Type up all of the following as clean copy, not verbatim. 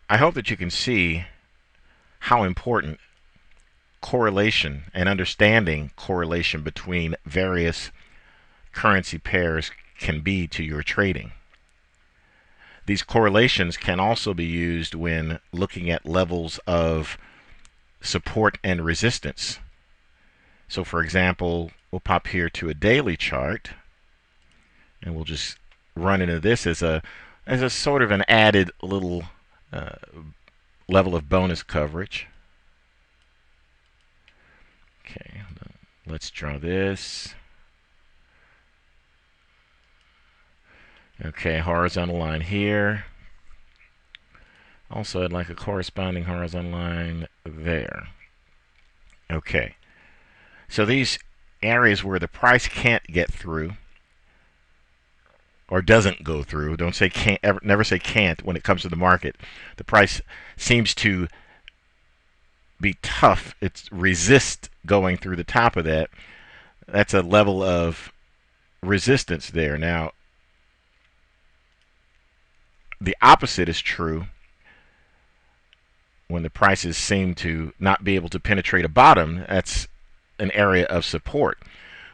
I hope that you can see how important correlation and understanding correlation between various currency pairs can be to your trading. These correlations can also be used when looking at levels of support and resistance. So for example, we'll pop here to a daily chart and we'll just run into this as a sort of an added little uh, level of bonus coverage. Okay, let's draw this. Okay, horizontal line here. Also, I'd like a corresponding horizontal line there. Okay, so these areas where the price can't get through or doesn't go through, don't say can't, never say can't when it comes to the market. The price seems to be tough. It resists going through the top of that. That's a level of resistance there. Now, the opposite is true when the prices seem to not be able to penetrate a bottom. That's an area of support.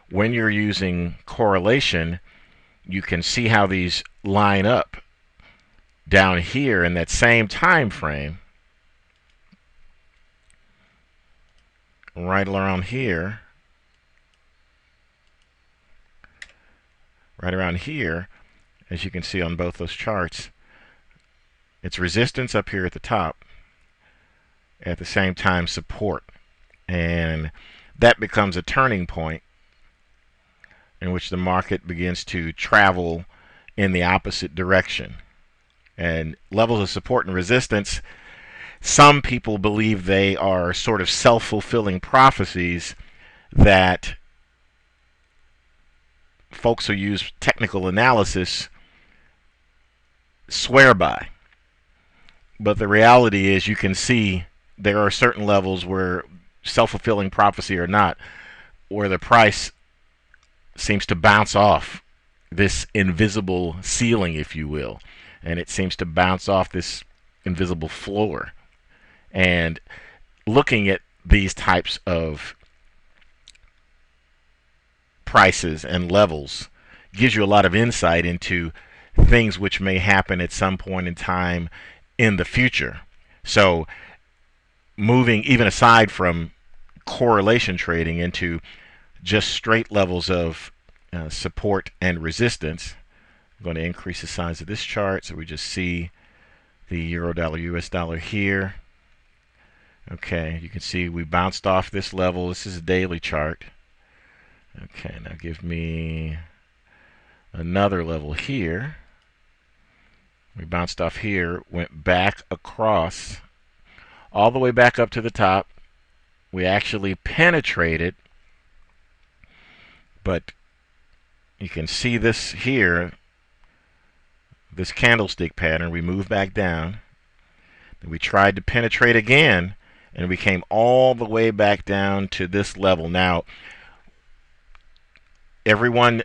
When you're using correlation, you can see how these line up down here in that same time frame, right around here, right around here, as you can see on both those charts. It's resistance up here at the top, at the same time support, and that becomes a turning point in which the market begins to travel in the opposite direction. And levels of support and resistance, some people believe they are sort of self-fulfilling prophecies that folks who use technical analysis swear by. But the reality is, you can see there are certain levels where, self-fulfilling prophecy or not, where the price seems to bounce off this invisible ceiling, if you will, and it seems to bounce off this invisible floor. And looking at these types of prices and levels gives you a lot of insight into things which may happen at some point in time in the future. So moving even aside from correlation trading into just straight levels of support and resistance, I'm going to increase the size of this chart so we just see the euro dollar US dollar here. Okay, you can see we bounced off this level. This is a daily chart. Okay, now give me another level here. We bounced off here, went back across, all the way back up to the top. We actually penetrated, but you can see this here, this candlestick pattern. We moved back down. Then we tried to penetrate again, and we came all the way back down to this level. Now, everyone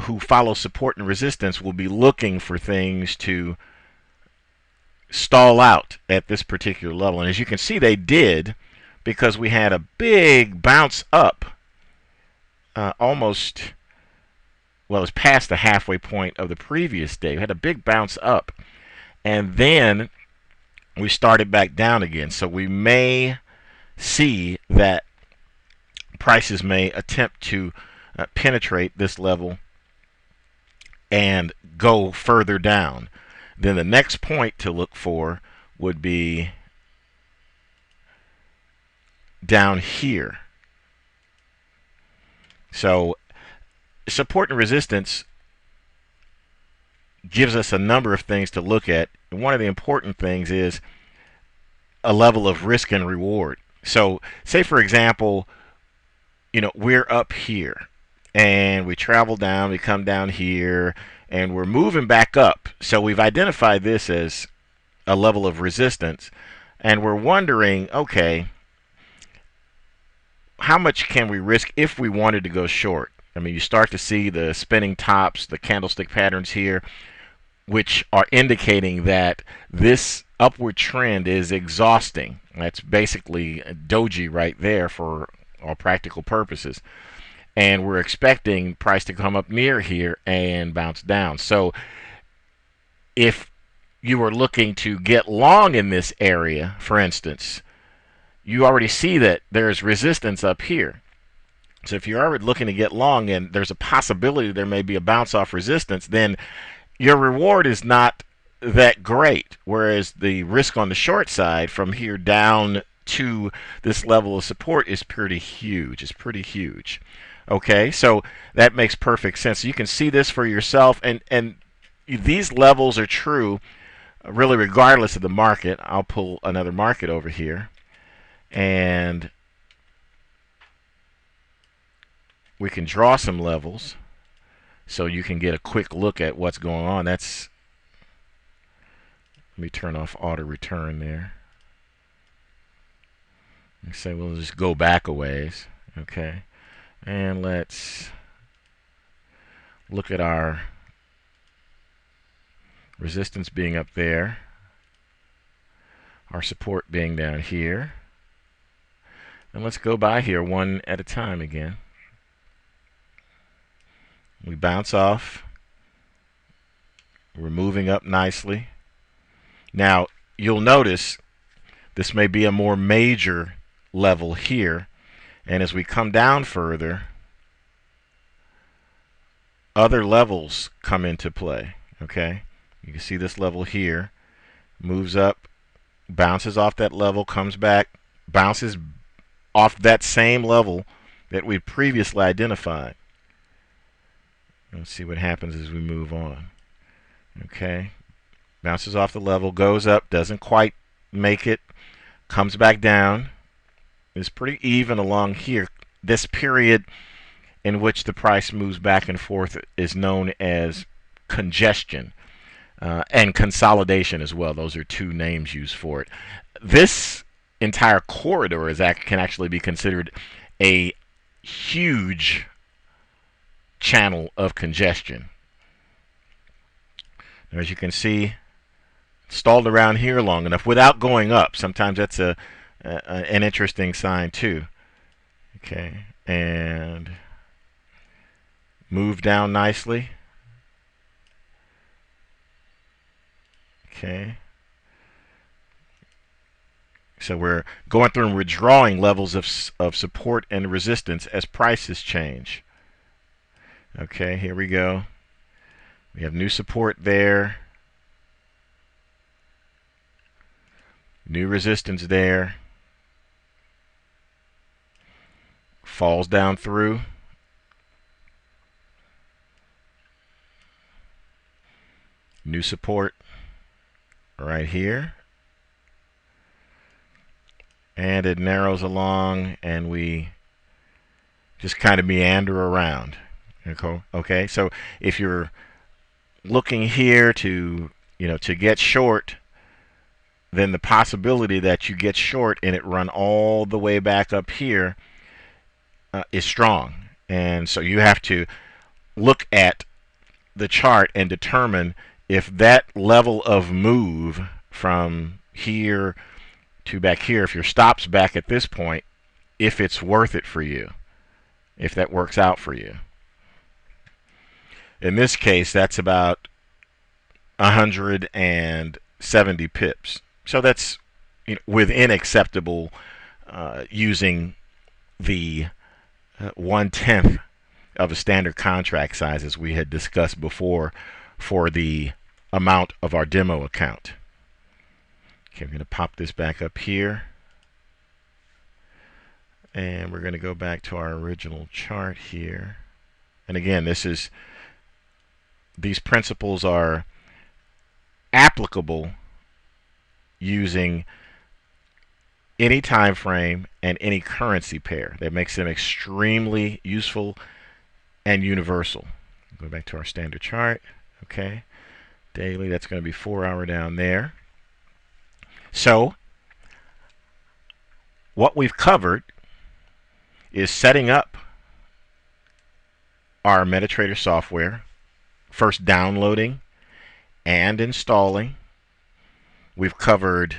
who follows support and resistance will be looking for things to stall out at this particular level. And as you can see, they did, because we had a big bounce up, almost, well, it was past the halfway point of the previous day. We had a big bounce up, and then we started back down again. So we may see that prices may attempt to penetrate this level and go further down. Then the next point to look for would be down here. So support and resistance gives us a number of things to look at. And one of the important things is a level of risk and reward. So say, for example, we're up here and we travel down, we come down here, and we're moving back up. So we've identified this as a level of resistance, and we're wondering, okay, how much can we risk if we wanted to go short? I mean, you start to see the spinning tops, the candlestick patterns here. which are indicating that this upward trend is exhausting. That's basically a doji right there for all practical purposes. And we're expecting price to come up near here and bounce down. So if you were looking to get long in this area, for instance, you already see that there's resistance up here. So if you're already looking to get long and there's a possibility there may be a bounce off resistance, then your reward is not that great. Whereas the risk on the short side from here down to this level of support is pretty huge. It's pretty huge. Okay, so that makes perfect sense. You can see this for yourself, and these levels are true really regardless of the market. I'll pull another market over here, and we can draw some levels so you can get a quick look at what's going on. Let me turn off auto return there. And say we'll just go back a ways. Okay, and let's look at our resistance being up there, our support being down here, and let's go by here one at a time again. We bounce off. We're moving up nicely. Now you'll notice this may be a more major level here, and as we come down further, other levels come into play. Okay, you can see this level here moves up, bounces off that level, comes back, bounces off that same level that we previously identified. Let's see what happens as we move on. Okay, bounces off the level, goes up, doesn't quite make it, comes back down. It's pretty even along here. This period in which the price moves back and forth is known as congestion and consolidation as well. Those are two names used for it. This entire corridor can actually be considered a huge channel of congestion. Now, as you can see, stalled around here long enough without going up. Sometimes that's an interesting sign too. Okay, and move down nicely. Okay, so we're going through and we're drawing levels of support and resistance as prices change. Okay, here we go. We have new support there, new resistance there, falls down through, new support right here, and it narrows along and we just kind of meander around. Okay, so if you're looking here to get short, then the possibility that you get short and it run all the way back up here is strong. And so you have to look at the chart and determine if that level of move from here to back here, if your stop's back at this point, if it's worth it for you, if that works out for you. In this case, that's about 170 pips. So that's within acceptable using the 1/10 of a standard contract size, as we had discussed before, for the amount of our demo account. Okay, we're going to pop this back up here, and we're going to go back to our original chart here. And again, these principles are applicable using any time frame and any currency pair. That makes them extremely useful and universal. Go back to our standard chart. Okay, daily, that's going to be 4 hour down there. So what we've covered is setting up our MetaTrader software, first downloading and installing. We've covered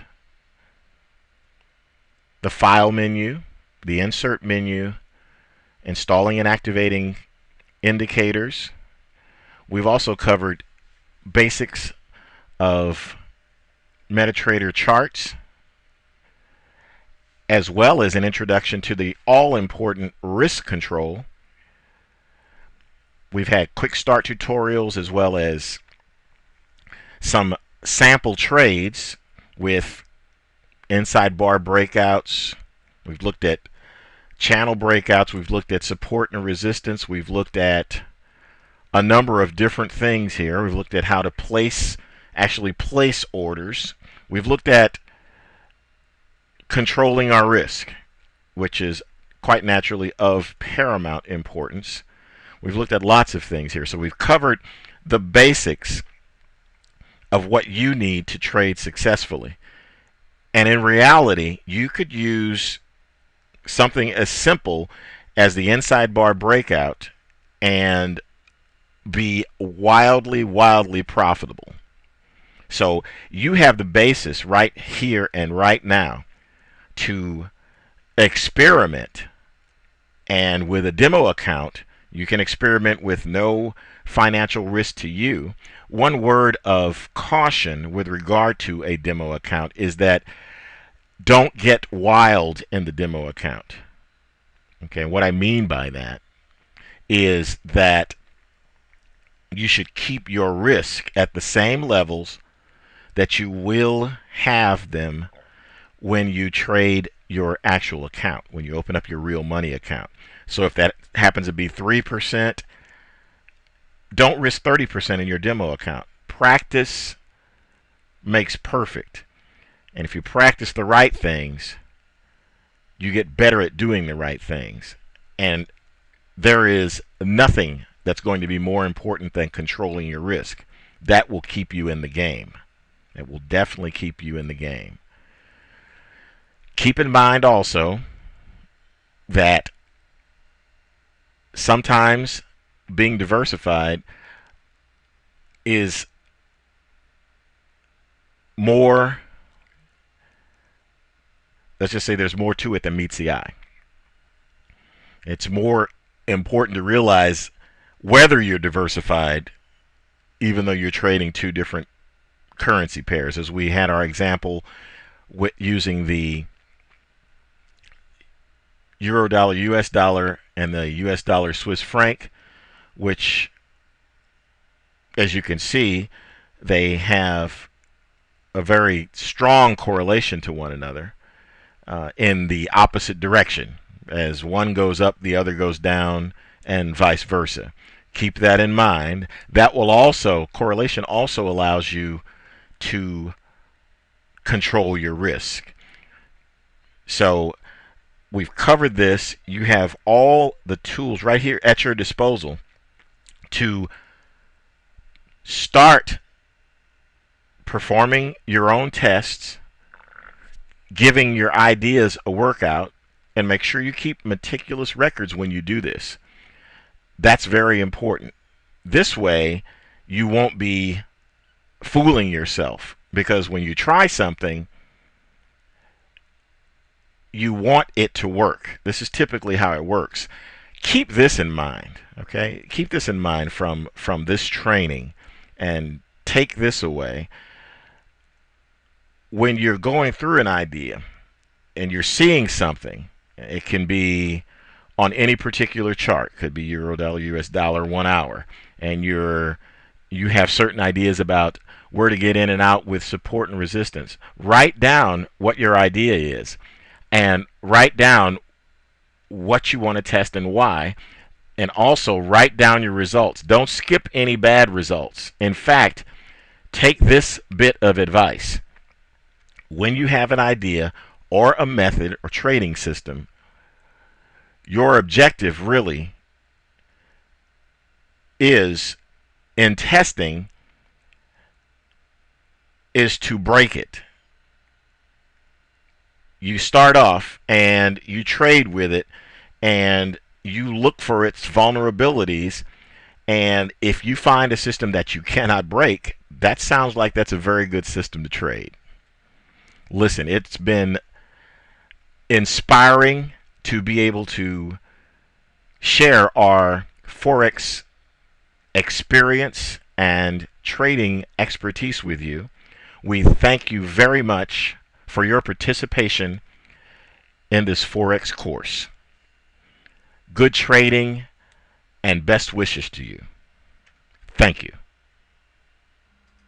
the file menu, the insert menu, installing and activating indicators. We've also covered basics of MetaTrader charts, as well as an introduction to the all-important risk control. We've had quick start tutorials as well as some sample trades with inside bar breakouts. We've looked at channel breakouts. We've looked at support and resistance. We've looked at a number of different things here. We've looked at how to actually place orders. We've looked at controlling our risk, which is quite naturally of paramount importance. We've looked at lots of things here. So we've covered the basics of what you need to trade successfully. And in reality, you could use something as simple as the inside bar breakout and be wildly, wildly profitable. So you have the basis right here and right now to experiment. And with a demo account, you can experiment with no financial risk to you. One word of caution with regard to a demo account is that don't get wild in the demo account. Okay, what I mean by that is that you should keep your risk at the same levels that you will have them when you trade your actual account, when you open up your real money account. So if that happens to be 3%, don't risk 30% in your demo account. Practice makes perfect. And if you practice the right things, you get better at doing the right things. And there is nothing that's going to be more important than controlling your risk. That will keep you in the game. It will definitely keep you in the game. Keep in mind also that sometimes being diversified is more, let's just say there's more to it than meets the eye. It's more important to realize whether you're diversified, even though you're trading two different currency pairs, as we had our example with using the Euro dollar, US dollar, and the US dollar Swiss franc, which, as you can see, they have a very strong correlation to one another in the opposite direction. As one goes up, the other goes down, and vice versa. Keep that in mind. That will also, correlation also allows you to control your risk. So we've covered this. You have all the tools right here at your disposal to start performing your own tests, giving your ideas a workout, and make sure you keep meticulous records when you do this. That's very important. This way, you won't be fooling yourself, because when you try something, you want it to work. This is typically how it works. Keep this in mind, okay? Keep this in mind from this training, and take this away. When you're going through an idea and you're seeing something, it can be on any particular chart, could be Euro dollar, US dollar, 1 hour, and you have certain ideas about where to get in and out with support and resistance. Write down what your idea is, and write down what you want to test and why, and also write down your results. Don't skip any bad results. In fact, take this bit of advice. When you have an idea or a method or trading system, your objective really is, in testing, is to break it. You start off and you trade with it, and you look for its vulnerabilities, and if you find a system that you cannot break, That sounds like that's a very good system to trade. Listen, it's been inspiring to be able to share our Forex experience and trading expertise with you. We thank you very much for your participation in this Forex course. Good trading and best wishes to you. Thank you.